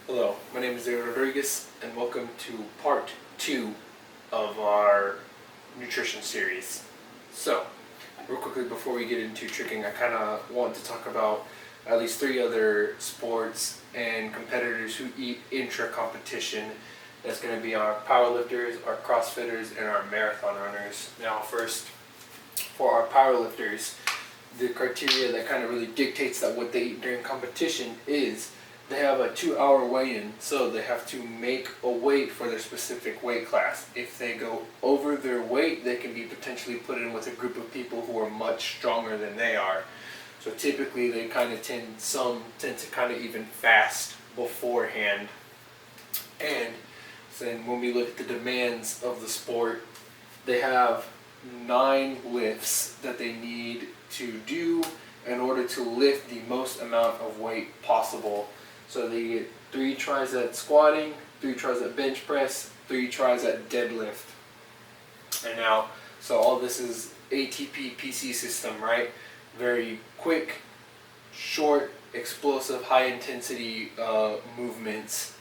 Hello, my name is David Rodriguez, and welcome to part 2 of our nutrition series. So, real quickly before we get into tricking, I kind of want to talk about at least 3 other sports and competitors who eat intra-competition. That's going to be our powerlifters, our CrossFitters, and our marathon runners. Now first, for our powerlifters, the criteria that kind of really dictates that what they eat during competition is they have a 2-hour weigh-in, so they have to make a weight for their specific weight class. If they go over their weight, they can be potentially put in with a group of people who are much stronger than they are. So typically they some tend to kind of even fast beforehand. And so then when we look at the demands of the sport, they have 9 lifts that they need to do in order to lift the most amount of weight possible. So they get 3 tries at squatting, 3 tries at bench press, 3 tries at deadlift. And now, so all this is ATP PC system, right? Very quick, short, explosive, high intensity movements.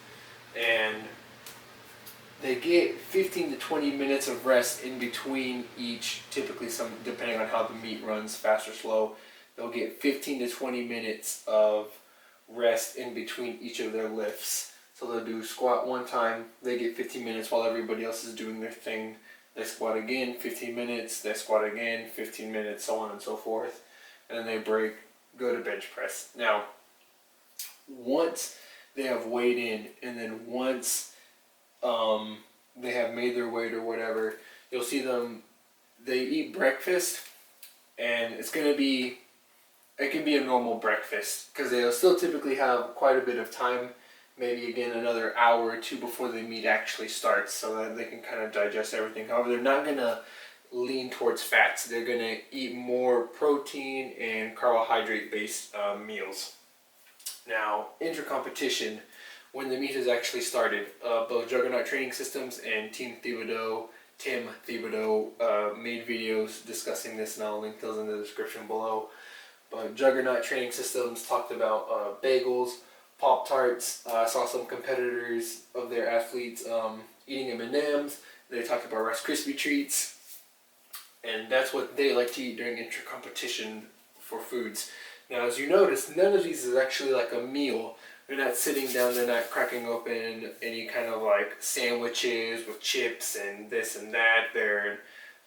And they get 15 to 20 minutes of rest in between each, typically depending on how the meet runs, fast or slow. They'll get 15 to 20 minutes of rest in between each of their lifts. So they'll do squat one time, they get 15 minutes while everybody else is doing their thing. They squat again, 15 minutes, they squat again, 15 minutes, so on and so forth. And then they break, go to bench press. Now, once they have weighed in, and then once they have made their weight or whatever, you'll see them, they eat breakfast, and it can be a normal breakfast, because they'll still typically have quite a bit of time, maybe again another hour or 2 before the meet actually starts, so that they can kind of digest everything. However, they're not going to lean towards fats. They're going to eat more protein and carbohydrate based meals. Now, intra-competition, when the meet has actually started, both Juggernaut Training Systems and Tim Thibodeau made videos discussing this, and I'll link those in the description below. But Juggernaut Training Systems talked about bagels, Pop-Tarts. I saw some competitors of their athletes eating M&Ms. They talked about Rice Krispie treats. And that's what they like to eat during intra-competition for foods. Now, as you notice, none of these is actually like a meal. They're not sitting down, they're not cracking open any kind of like sandwiches with chips and this and that. They're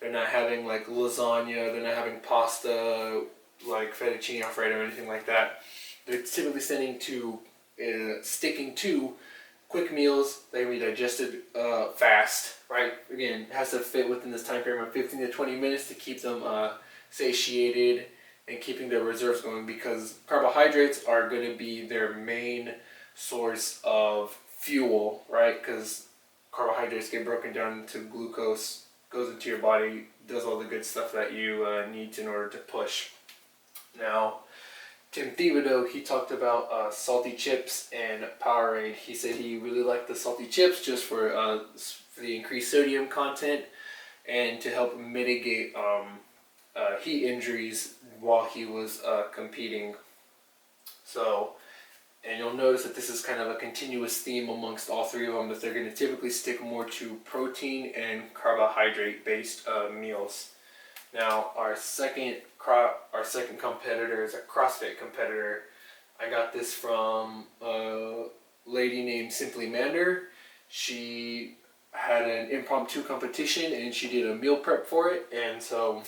not having like lasagna, they're not having pasta like fettuccine alfredo or anything like that. They're typically sticking to quick meals. They can be digested fast, right? Again, it has to fit within this time frame of 15 to 20 minutes to keep them satiated and keeping their reserves going, because carbohydrates are going to be their main source of fuel, right? Because carbohydrates get broken down into glucose, goes into your body, does all the good stuff that you need in order to push. Now, Tim Thibodeau, he talked about salty chips and Powerade. He said he really liked the salty chips just for the increased sodium content and to help mitigate heat injuries while he was competing. So, and you'll notice that this is kind of a continuous theme amongst all 3 of them, that they're going to typically stick more to protein and carbohydrate based meals. Now, our second competitor is a CrossFit competitor. I got this from a lady named Simply Mander. She had an impromptu competition and she did a meal prep for it. And so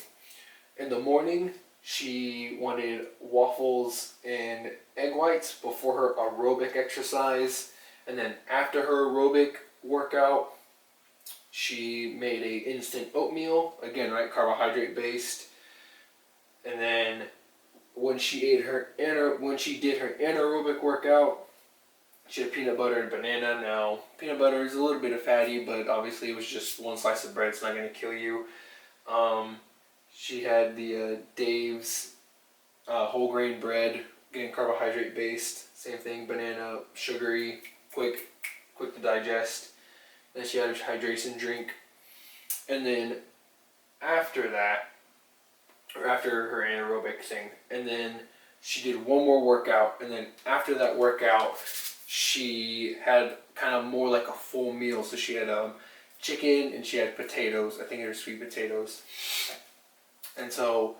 in the morning, she wanted waffles and egg whites before her aerobic exercise. And then after her aerobic workout, she made a instant oatmeal, again, right, carbohydrate based. And then when she did her anaerobic workout, she had peanut butter and banana. Now, peanut butter is a little bit of fatty, but obviously it was just one slice of bread. It's not going to kill you. She had the Dave's whole grain bread, again, carbohydrate based. Same thing, banana, sugary, quick to digest. Then she had a hydration drink. And then after that, or after her anaerobic thing, and then she did one more workout, and then after that workout, she had kind of more like a full meal. So she had chicken and she had potatoes. I think they were sweet potatoes. And so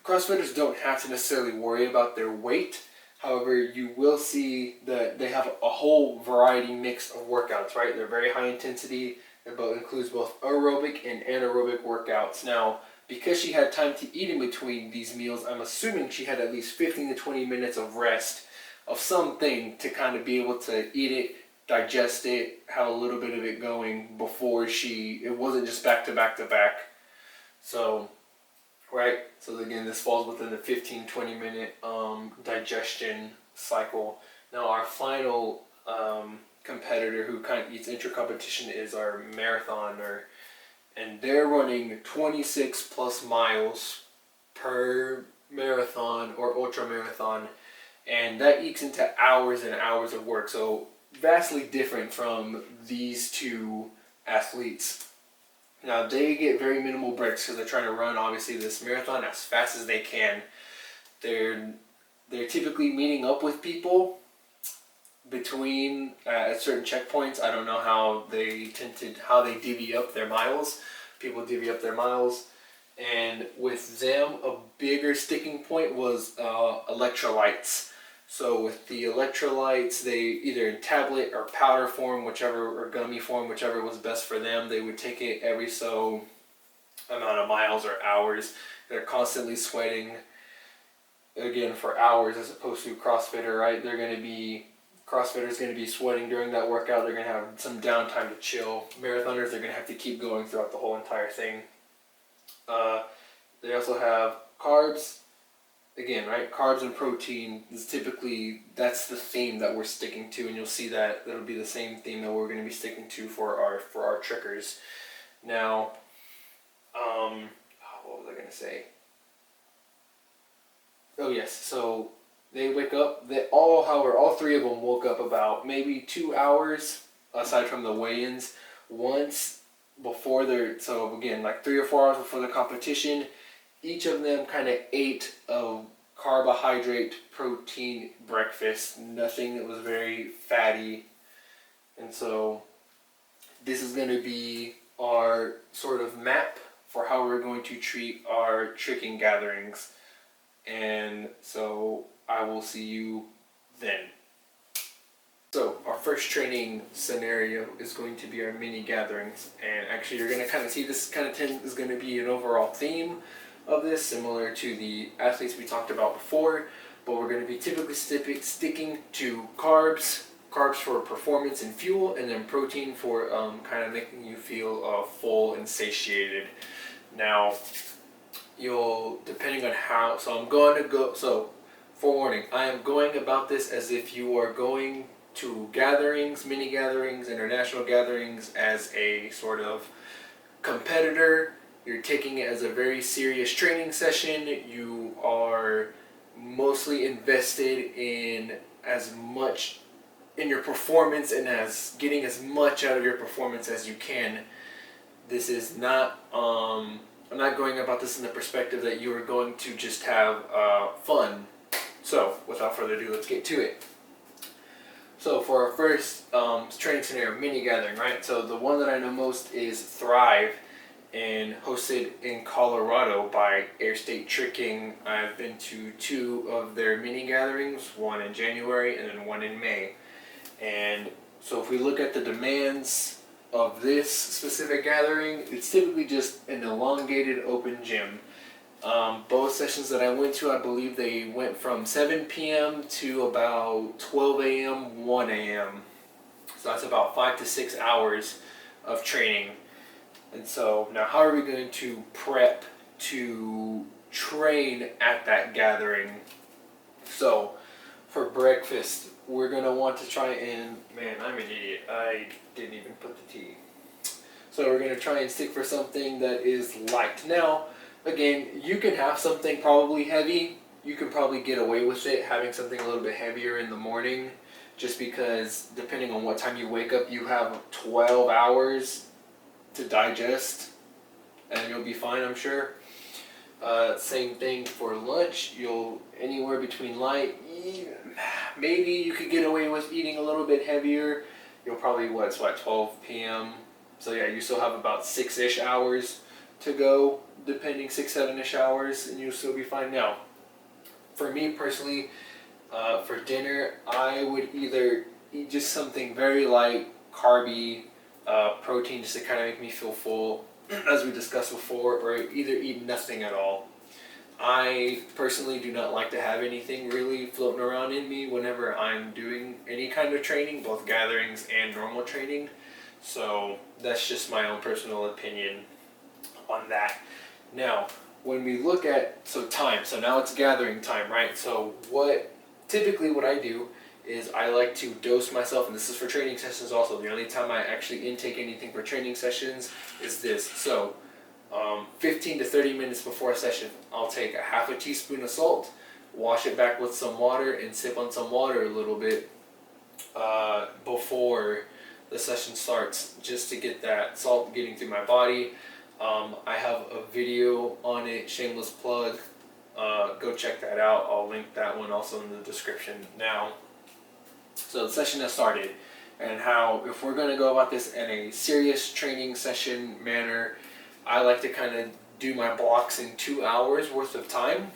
CrossFitters don't have to necessarily worry about their weight. However, you will see that they have a whole variety mix of workouts, right? They're very high intensity. It includes both aerobic and anaerobic workouts. Now, because she had time to eat in between these meals, I'm assuming she had at least 15 to 20 minutes of rest of something to kind of be able to eat it, digest it, have a little bit of it going before it wasn't just back to back to back. So, right? So again, this falls within the 15-20 minute digestion cycle. Now our final competitor who kind of eats intra-competition is our marathoner, and they're running 26 plus miles per marathon or ultra marathon, and that ekes into hours and hours of work. So vastly different from these two athletes. Now they get very minimal breaks because they're trying to run obviously this marathon as fast as they can. They're typically meeting up with people between at certain checkpoints. I don't know how they divvy up their miles. People divvy up their miles, and with them a bigger sticking point was electrolytes. So with the electrolytes, they either in tablet or powder form, or gummy form, whichever was best for them. They would take it every so amount of miles or hours. They're constantly sweating, again, for hours, as opposed to CrossFitter, right? CrossFitter's going to be sweating during that workout. They're going to have some downtime to chill. Marathoners, they're going to have to keep going throughout the whole entire thing. They also have carbs. Again, right, carbs and protein is that's the theme that we're sticking to, and you'll see that that'll be the same theme that we're going to be sticking to for our trickers. Now, what was I going to say? Oh yes, so they wake up. All three of them woke up about maybe 2 hours, aside from the weigh-ins, once before so again, like 3 or 4 hours before the competition. Each of them kind of ate a carbohydrate protein breakfast, nothing that was very fatty. And so this is going to be our sort of map for how we're going to treat our tricking gatherings. And so I will see you then. So our first training scenario is going to be our mini gatherings. And actually you're going to kind of see this is going to be an overall theme of this, similar to the athletes we talked about before, but we're going to be typically sticking to carbs for performance and fuel, and then protein for kind of making you feel full and satiated. Now, depending on how, so forewarning, I am going about this as if you are going to gatherings, mini gatherings, international gatherings as a sort of competitor. You're taking it as a very serious training session. You are mostly invested in your performance and as getting as much out of your performance as you can. This is not, I'm not going about this in the perspective that you are going to just have fun. So without further ado, let's get to it. So for our first training scenario, mini gathering, right? So the one that I know most is Thrive, and hosted in Colorado by Air State Tricking. I've been to 2 of their mini gatherings, one in January and then one in May. And so if we look at the demands of this specific gathering, it's typically just an elongated open gym. Both sessions that I went to, I believe they went from 7 p.m. to about 12 a.m., 1 a.m. So that's about 5 to 6 hours of training. And so now how are we going to prep to train at that gathering? So for breakfast, we're going to want to try and, man, I'm an idiot. I didn't even put the tea. So we're going to try and stick for something that is light. Now, again, you can have something probably heavy. You can probably get away with it having something a little bit heavier in the morning, just because depending on what time you wake up, you have 12 hours to digest, and you'll be fine, I'm sure. Same thing for lunch. You'll anywhere between light, maybe you could get away with eating a little bit heavier. You'll probably, it's what, 12 p.m. So yeah, you still have about 6-ish hours to go, depending, 6-7-ish hours, and you'll still be fine. Now, for me personally, for dinner, I would either eat just something very light, carby, protein, just to kind of make me feel full, as we discussed before, or either eat nothing at all. I personally do not like to have anything really floating around in me whenever I'm doing any kind of training, both gatherings and normal training. So that's just my own personal opinion on that. Now, when we look at, time, so now it's gathering time, right? So typically what I do is I like to dose myself, and this is for training sessions also. The only time I actually intake anything for training sessions is this. So 15 to 30 minutes before a session, I'll take a half a teaspoon of salt, wash it back with some water, and sip on some water a little bit before the session starts, just to get that salt getting through my body. I have a video on it, shameless plug. Go check that out. I'll link that one also in the description now. So the session has started, and how, if we're going to go about this in a serious training session manner, I like to kind of do my blocks in 2 hours worth of time.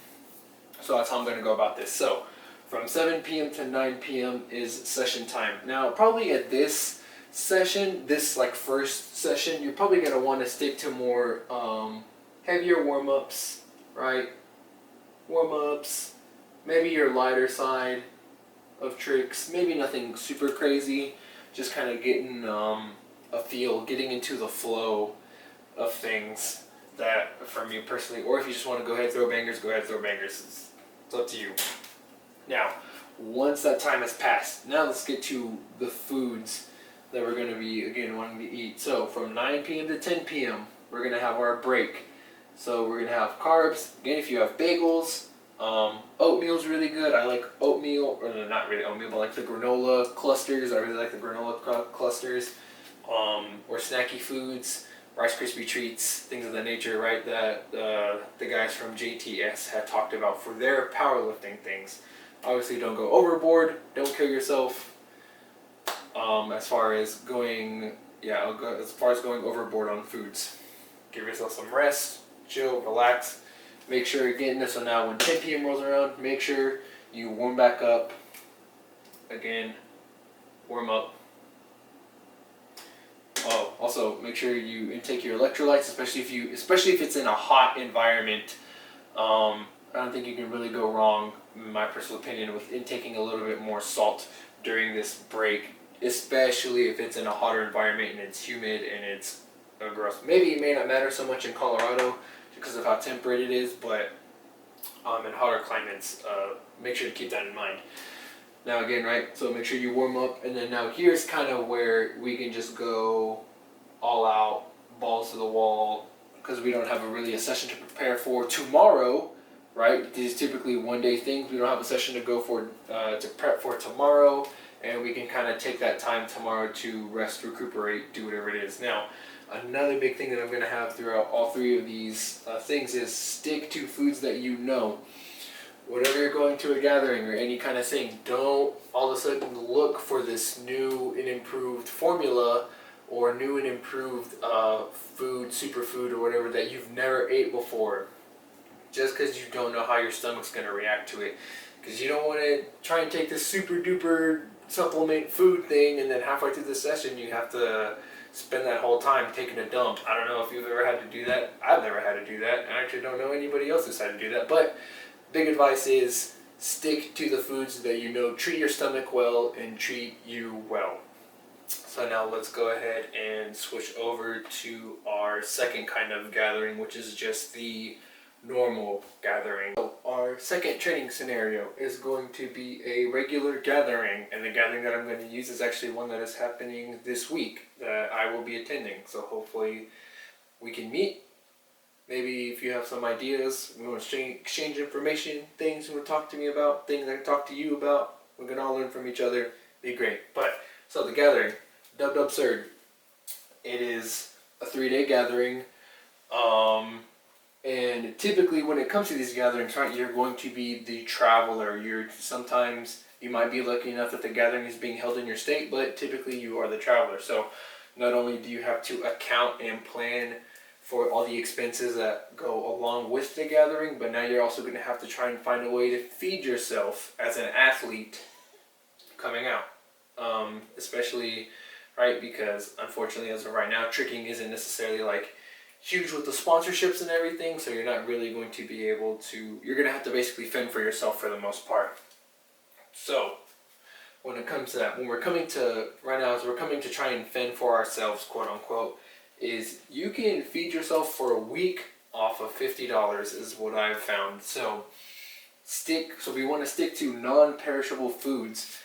So that's how I'm going to go about this. So from 7 p.m. to 9 p.m. is session time. Now, probably at this session, first session, you're probably going to want to stick to more heavier warm-ups, right? Warm-ups, maybe your lighter side of tricks, maybe nothing super crazy, just kind of getting a feel, getting into the flow of things. That, for me personally, or if you just want to go ahead, throw bangers, go ahead, throw bangers. It's up to you. Now, once that time has passed, now let's get to the foods that we're going to be, again, wanting to eat. So from 9 p.m. to 10 p.m., we're going to have our break. So we're going to have carbs. Again, if you have bagels, oatmeal's really good. I like oatmeal, or not really oatmeal, but like the granola clusters. I really like the granola clusters. Or snacky foods, Rice Krispie treats, things of that nature, right? That the guys from JTS had talked about for their powerlifting things. Obviously, don't go overboard. Don't kill yourself. As far as going overboard on foods, give yourself some rest, chill, relax. Make sure, again, so now when 10 p.m. rolls around, make sure you warm back up. Again, warm up. Oh, also make sure you intake your electrolytes, especially if it's in a hot environment. I don't think you can really go wrong, in my personal opinion, with intaking a little bit more salt during this break, especially if it's in a hotter environment and it's humid and it's gross. Maybe it may not matter so much in Colorado because of how temperate it is, but in hotter climates, make sure to keep that in mind. Now again, right, so make sure you warm up, and then now here's kind of where we can just go all out, balls to the wall, because we don't have a session to prepare for tomorrow, right? These are typically one-day things. We don't have a session to go for, to prep for tomorrow, and we can kind of take that time tomorrow to rest, recuperate, do whatever it is. Now, another big thing that I'm going to have throughout all three of these things is stick to foods that you know. Whenever you're going to a gathering or any kind of thing, don't all of a sudden look for this new and improved formula or new and improved food, superfood, or whatever that you've never ate before, just because you don't know how your stomach's going to react to it. Because you don't want to try and take this super duper supplement food thing, and then halfway through the session you have to spend that whole time taking a dump. I don't know if you've ever had to do that. I've never had to do that. I actually don't know anybody else who's had to do that. But big advice is stick to the foods that you know treat your stomach well and treat you well. So now let's go ahead and switch over to our second kind of gathering, which is just the normal gathering. So our second training scenario is going to be a regular gathering, and the gathering that I'm going to use is actually one that is happening this week that I will be attending. So hopefully we can meet. Maybe if you have some ideas, we want to exchange information, things you want to talk to me about, things I can talk to you about, we can all learn from each other, be great. But, so the gathering, dubbed absurd. It is a 3-day gathering, and typically when it comes to these gatherings, right, you're going to be the traveler. Sometimes You might be lucky enough that the gathering is being held in your state, but typically you are the traveler. So not only do you have to account and plan for all the expenses that go along with the gathering, but now you're also going to have to try and find a way to feed yourself as an athlete coming out. Especially, right, because unfortunately as of right now, tricking isn't necessarily like huge with the sponsorships and everything, so you're not really going to be able to, you're going to have to basically fend for yourself for the most part. So when it comes to that, when we're coming to, right now as we're coming to try and fend for ourselves, quote unquote, is you can feed yourself for a week off of $50 is what I've found. So we want to stick to non-perishable foods.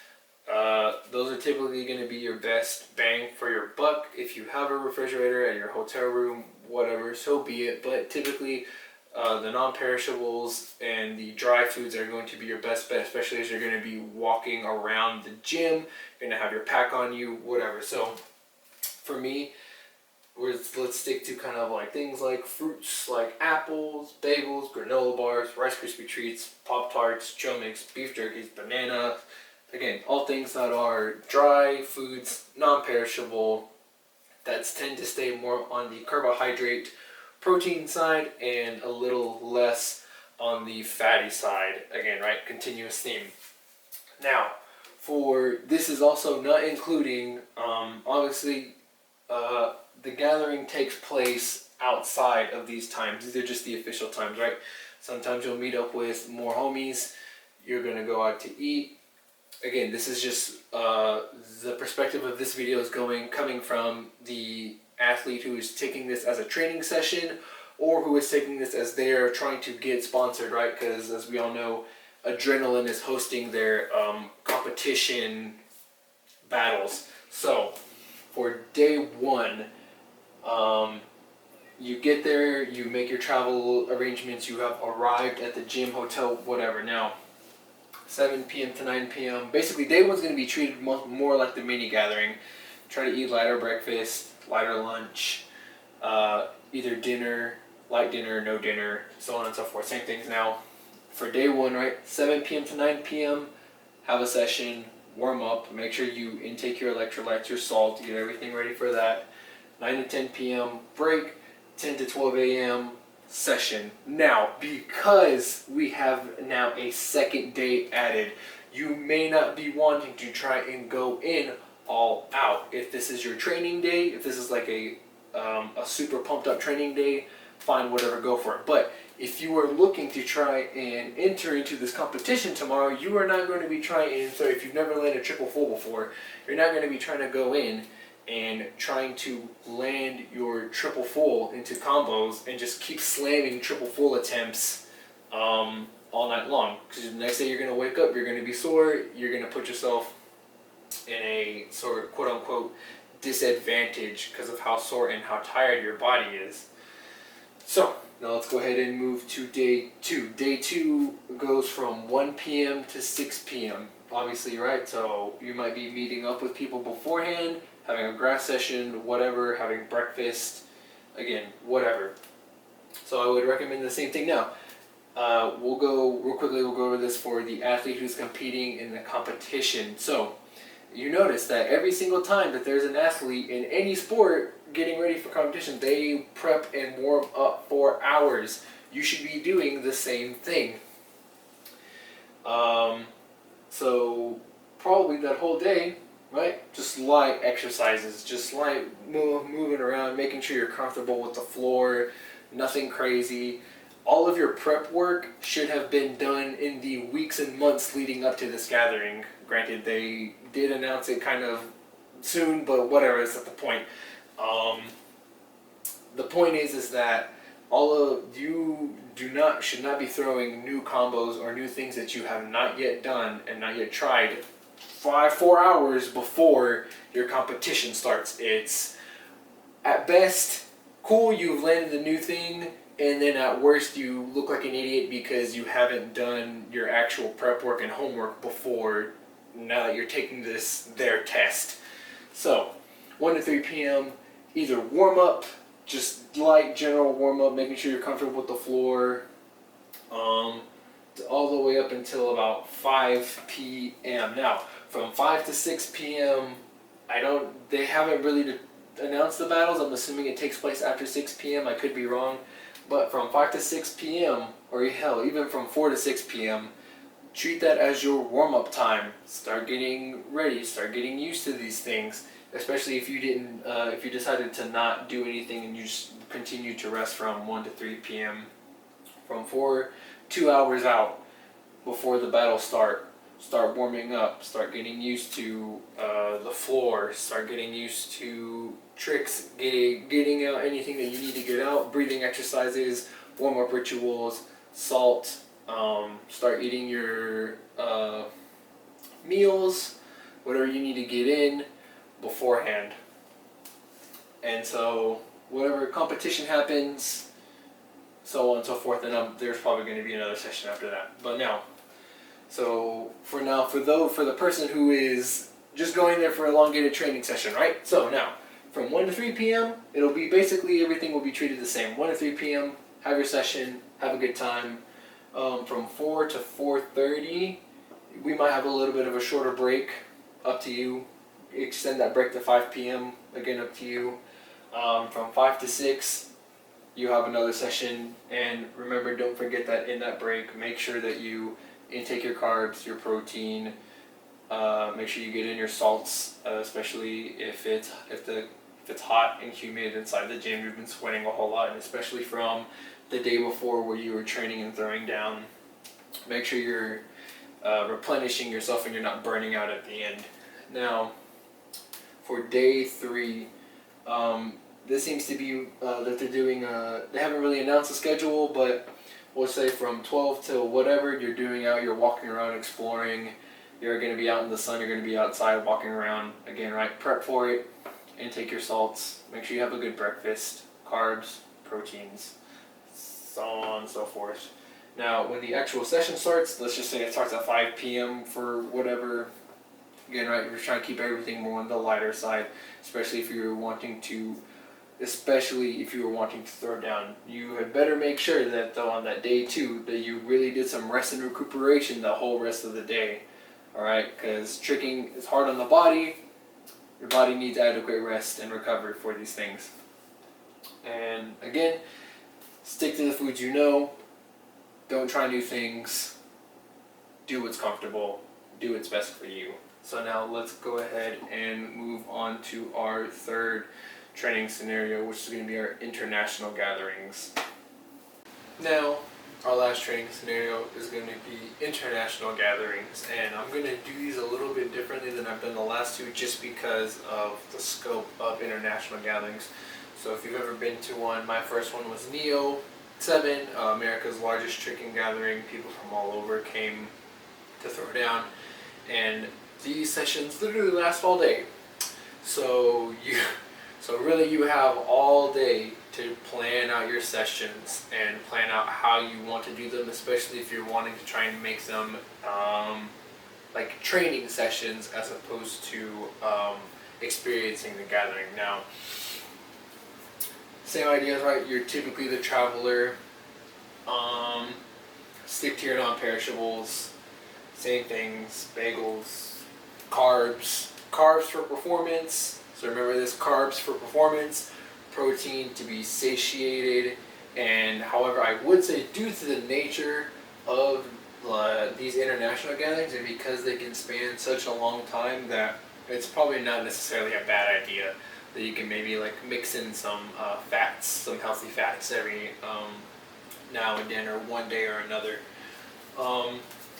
Those are typically going to be your best bang for your buck. If you have a refrigerator at your hotel room, whatever, so be it. But typically, the non-perishables and the dry foods are going to be your best bet, especially as you're going to be walking around the gym. You're going to have your pack on you, whatever. So for me, let's stick to kind of like things like fruits like apples, bagels, granola bars, Rice Krispie treats, Pop-Tarts, trail mix, beef jerkies, banana. Again, all things that are dry foods, non-perishable, that tend to stay more on the carbohydrate, protein side and a little less on the fatty side. Again, right, continuous theme. Now, for this is also not including, obviously, the gathering takes place outside of these times. These are just the official times, right? Sometimes you'll meet up with more homies. You're gonna go out to eat. Again, this is just the perspective of this video is coming from the athlete who is taking this as a training session or who is taking this as they're trying to get sponsored, right? Because as we all know, Adrenaline is hosting their competition battles. So for day one, you get there, you make your travel arrangements, you have arrived at the gym, hotel, whatever. Now, 7 p.m. to 9 p.m. Basically, day one's going to be treated more like the mini gathering. Try to eat lighter breakfast, lighter lunch, either dinner, light dinner, no dinner, so on and so forth. Same things now. For day one, right, 7 p.m. to 9 p.m., have a session, warm up, make sure you intake your electrolytes, your salt, get everything ready for that. 9 to 10 p.m., break, 10 to 12 a.m., session. Now, because we have now a second day added, you may not be wanting to try and go in all out. If this is your training day, if this is like a super pumped up training day, fine, whatever, go for it. But if you are looking to try and enter into this competition tomorrow, you are not going to be trying, so if you've never landed a triple full before, you're not going to be trying to go in and trying to land your triple full into combos and just keep slamming triple full attempts all night long. Because the next day you're going to wake up, you're going to be sore, you're going to put yourself in a sort of quote unquote disadvantage because of how sore and how tired your body is. So now let's go ahead and move to day two. Day two goes from 1 p.m. to 6 p.m. Obviously, right? So you might be meeting up with people beforehand, having a grass session, whatever, having breakfast, again, whatever. So I would recommend the same thing now. We'll go real quickly, we'll go over this for the athlete who's competing in the competition. So you notice that every single time that there's an athlete in any sport getting ready for competition, they prep and warm up for hours. You should be doing the same thing. So probably that whole day, right? Just light exercises, just light moving around, making sure you're comfortable with the floor, nothing crazy. All of your prep work should have been done in the weeks and months leading up to this gathering. Granted, they did announce it kind of soon, but whatever, it's not the point. The point is that all of you should not be throwing new combos or new things that you have not yet done and not yet tried 4 hours before your competition starts. It's at best cool, you've landed a new thing, and then at worst you look like an idiot because you haven't done your actual prep work and homework before now that you're taking their test. So 1 to 3 p.m. either warm up, just light general warm up, making sure you're comfortable with the floor. all the way up until about 5 p.m. Now, from 5 to 6 p.m., they haven't really announced the battles. I'm assuming it takes place after 6 p.m. I could be wrong. But from 5 to 6 p.m., or hell, even from 4 to 6 p.m., treat that as your warm-up time. Start getting ready, start getting used to these things, especially if you decided to not do anything and you just continue to rest from 1 to 3 p.m. From 2 hours out before the battle start warming up, start getting used to the floor, start getting used to tricks, getting out anything that you need to get out, breathing exercises, warm-up rituals, salt, start eating your meals, whatever you need to get in beforehand. And so whatever competition happens, so on and so forth, and there's probably going to be another session after that. But now, so for the person who is just going there for an elongated training session, right? So now, from 1 to 3 p.m., it'll be basically everything will be treated the same. 1 to 3 p.m., have your session, have a good time. From 4 to 4:30, we might have a little bit of a shorter break, up to you. Extend that break to 5 p.m., again, up to you. From 5 to 6, you have another session, and remember, don't forget that in that break, make sure that you intake your carbs, your protein, make sure you get in your salts, especially if it's hot and humid inside the gym. You've been sweating a whole lot, and especially from the day before where you were training and throwing down. Make sure you're replenishing yourself and you're not burning out at the end. Now, for day 3, this seems to be that they're doing, they haven't really announced the schedule, but we'll say from 12 till whatever you're doing out, you're walking around exploring, you're going to be out in the sun, you're going to be outside walking around, again, right, prep for it, intake your salts, make sure you have a good breakfast, carbs, proteins, so on and so forth. Now, when the actual session starts, let's just say it starts at 5 p.m. for whatever, again, right, you're trying to keep everything more on the lighter side, especially if you were wanting to throw down. You had better make sure that on that day 2 that you really did some rest and recuperation the whole rest of the day. Alright, because tricking is hard on the body. Your body needs adequate rest and recovery for these things. And again, stick to the foods you know. Don't try new things. Do what's comfortable. Do what's best for you. So now let's go ahead and move on to our third training scenario, which is going to be our international gatherings. Now, our last training scenario is going to be international gatherings, and I'm going to do these a little bit differently than I've done the last 2 just because of the scope of international gatherings. So if you've ever been to one, my first one was Neo 7, America's largest tricking gathering. People from all over came to throw down, and these sessions literally last all day. So really you have all day to plan out your sessions and plan out how you want to do them, especially if you're wanting to try and make them like training sessions as opposed to experiencing the gathering. Now, same ideas, right? You're typically the traveler. Stick to your non-perishables. Same things, bagels, carbs for performance. So remember this, carbs for performance, protein to be satiated, and however, I would say due to the nature of these international gatherings and because they can span such a long time, that it's probably not necessarily a bad idea that you can maybe like mix in some fats, some healthy fats every now and then, or one day or another.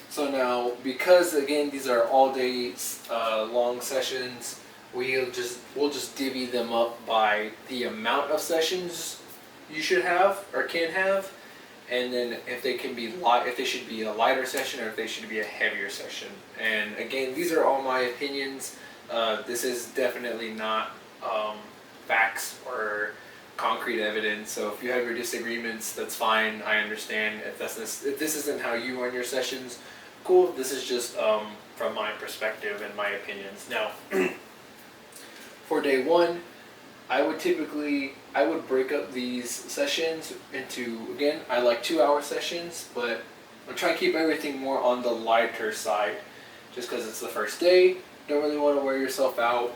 So now, because again these are all day long sessions, we'll just divvy them up by the amount of sessions you should have or can have, and then if they should be a lighter session or if they should be a heavier session. And again, these are all my opinions. This is definitely not facts or concrete evidence. So if you have your disagreements, that's fine. I understand. If this isn't how you run your sessions, cool. This is just from my perspective and my opinions. Now, for day 1, I would break up these sessions into, again, I like 2-hour sessions, but I'll try and keep everything more on the lighter side, just because it's the first day. Don't really want to wear yourself out.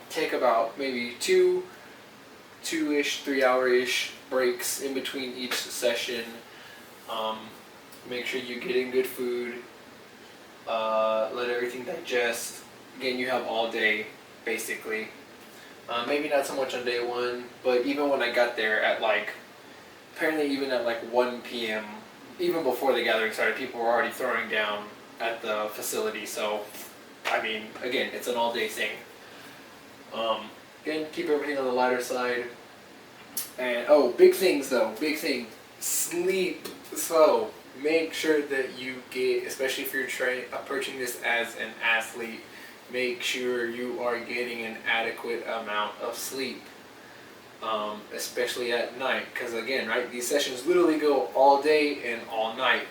Take about maybe two-ish, 3-hour-ish breaks in between each session. Make sure you're getting good food. Let everything digest. Again, you have all day, basically. Maybe not so much on day one, but even when I got there at apparently even at 1 p.m., even before the gathering started, people were already throwing down at the facility. So, I mean, again, it's an all-day thing. Again, keep everything on the lighter side. And, big things though, big thing, sleep. So, make sure that you get, especially if you're approaching this as an athlete, make sure you are getting an adequate amount of sleep, especially at night, because again, right, these sessions literally go all day and all night,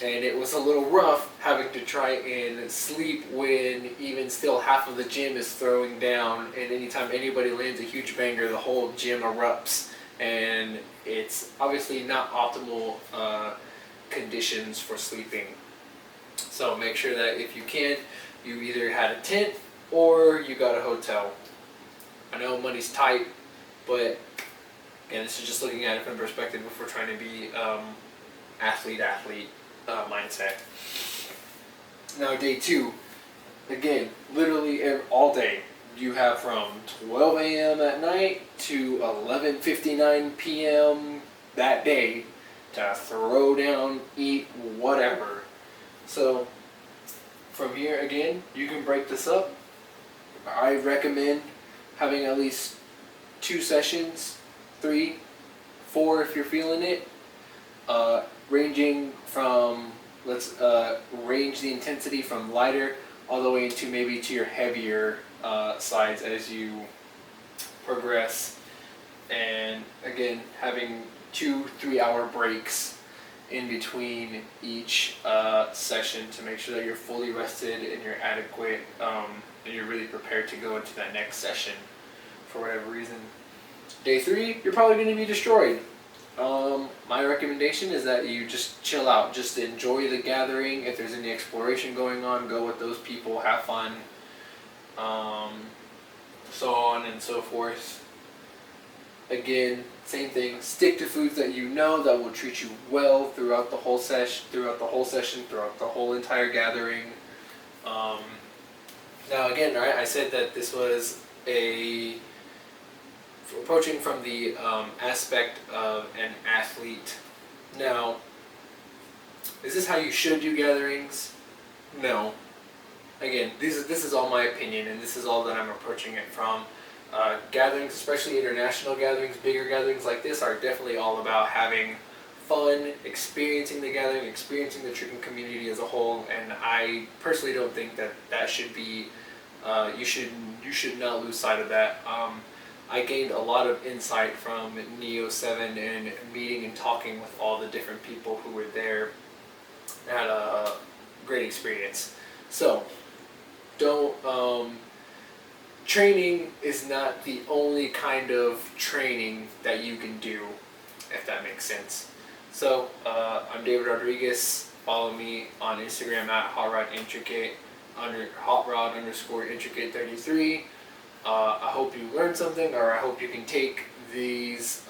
and it was a little rough having to try and sleep when even still half of the gym is throwing down, and anytime anybody lands a huge banger, the whole gym erupts, and it's obviously not optimal conditions for sleeping. So make sure that if you can, you either had a tent or you got a hotel. I know money's tight, but again, this is just looking at it from perspective if we're trying to be athlete mindset. Now day 2, again, literally all day. You have from 12 a.m. at night to 11:59 p.m. that day to throw down, eat, whatever. So from here, again, you can break this up. I recommend having at least 2 sessions, 3, 4 if you're feeling it, ranging from, let's range the intensity from lighter all the way into maybe to your heavier sides as you progress. And again, having 2-3 hour breaks in between each session to make sure that you're fully rested and you're adequate and you're really prepared to go into that next session for whatever reason. Day 3, you're probably going to be destroyed. My recommendation is that you just chill out, just enjoy the gathering. If there's any exploration going on, go with those people, have fun, so on and so forth. Again, same thing, stick to foods that you know that will treat you well throughout the whole session, throughout the whole entire gathering. Now again, right, I said that this was approaching from the aspect of an athlete. Now, is this how you should do gatherings? No. Again, this is all my opinion, and this is all that I'm approaching it from. Gatherings, especially international gatherings, bigger gatherings like this, are definitely all about having fun, experiencing the gathering, experiencing the tricking community as a whole, and I personally don't think that should be, you should not lose sight of that. I gained a lot of insight from Neo 7 and meeting and talking with all the different people who were there. I had a great experience. So, training is not the only kind of training that you can do, if that makes sense. So, I'm David Rodriguez. Follow me on Instagram at HotRodIntricate, HotRod_Intricate33. I hope you learned something, or I hope you can take these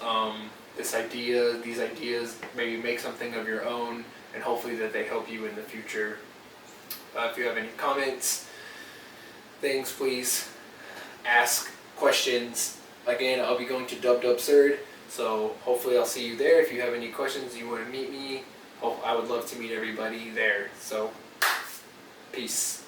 ideas, maybe make something of your own, and hopefully that they help you in the future. If you have any comments, things, please ask questions. Again, I'll be going to Absurd, so hopefully I'll see you there. If you have any questions, you want to meet me, I would love to meet everybody there. So, peace.